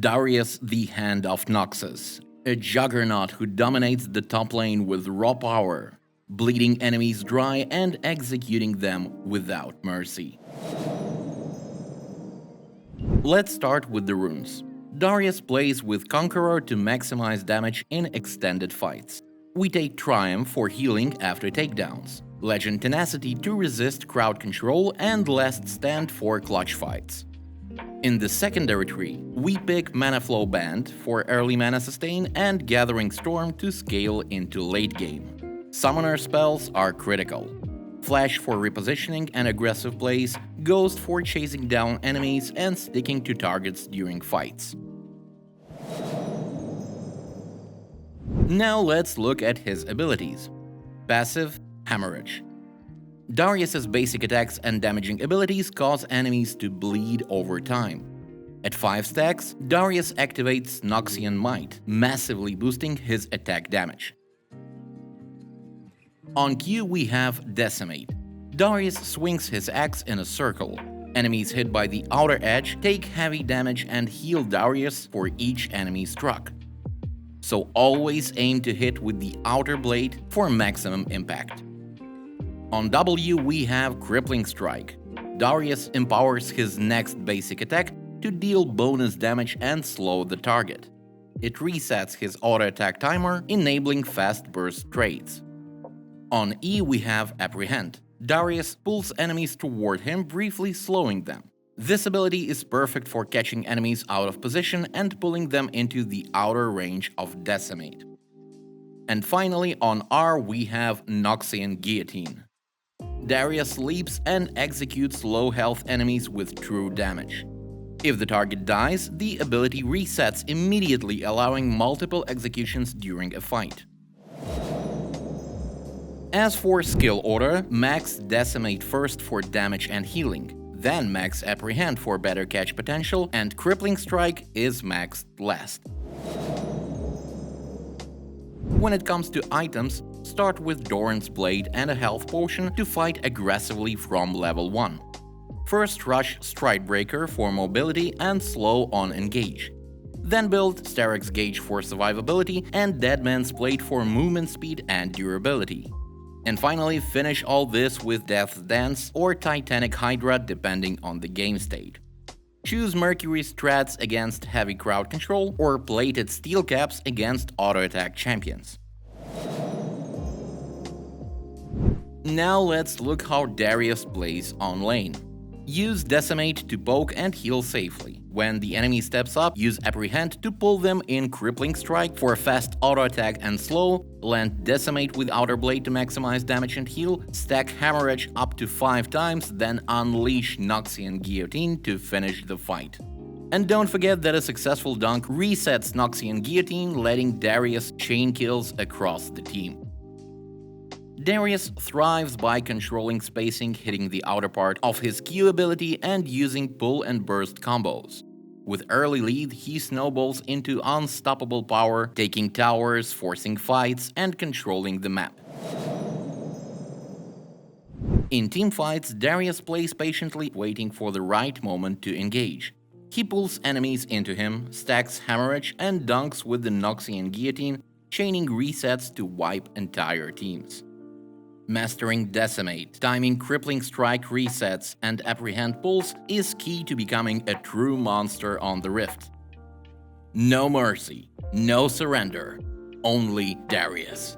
Darius the Hand of Noxus, a juggernaut who dominates the top lane with raw power, bleeding enemies dry and executing them without mercy. Let's start with the runes. Darius plays with Conqueror to maximize damage in extended fights. We take Triumph for healing after takedowns, Legend Tenacity to resist crowd control, and Last Stand for clutch fights. In the secondary tree, we pick Mana Flow Band for early mana sustain and Gathering Storm to scale into late game. Summoner spells are critical. Flash for repositioning and aggressive plays, Ghost for chasing down enemies and sticking to targets during fights. Now let's look at his abilities. Passive, Hemorrhage. Darius's basic attacks and damaging abilities cause enemies to bleed over time. At 5 stacks, Darius activates Noxian Might, massively boosting his attack damage. On Q we have Decimate. Darius swings his axe in a circle. Enemies hit by the outer edge take heavy damage and heal Darius for each enemy struck. So always aim to hit with the outer blade for maximum impact. On W we have Crippling Strike. Darius empowers his next basic attack to deal bonus damage and slow the target. It resets his auto-attack timer, enabling fast burst trades. On E we have Apprehend. Darius pulls enemies toward him, briefly slowing them. This ability is perfect for catching enemies out of position and pulling them into the outer range of Decimate. And finally, on R we have Noxian Guillotine. Darius leaps and executes low-health enemies with true damage. If the target dies, the ability resets immediately, allowing multiple executions during a fight. As for skill order, max Decimate first for damage and healing, then max Apprehend for better catch potential, and Crippling Strike is maxed last. When it comes to items, start with Doran's Blade and a health potion to fight aggressively from level 1. First rush Stridebreaker for mobility and slow on engage. Then build Sterak's Gauge for survivability and Deadman's Blade for movement speed and durability. And finally finish all this with Death's Dance or Titanic Hydra depending on the game state. Choose Mercury strats against heavy crowd control or plated steel caps against auto-attack champions. Now let's look how Darius plays on lane. Use Decimate to poke and heal safely. When the enemy steps up, use Apprehend to pull them in Crippling Strike for fast auto-attack and slow, land Decimate with Outer Blade to maximize damage and heal, stack Hemorrhage up to 5 times, then unleash Noxian Guillotine to finish the fight. And don't forget that a successful dunk resets Noxian Guillotine, letting Darius chain kills across the team. Darius thrives by controlling spacing, hitting the outer part of his Q ability and using pull and burst combos. With early lead, he snowballs into unstoppable power, taking towers, forcing fights, and controlling the map. In teamfights, Darius plays patiently, waiting for the right moment to engage. He pulls enemies into him, stacks Hemorrhage, and dunks with the Noxian Guillotine, chaining resets to wipe entire teams. Mastering Decimate, timing Crippling Strike resets, and Apprehend pulls is key to becoming a true monster on the Rift. No mercy, no surrender, only Darius.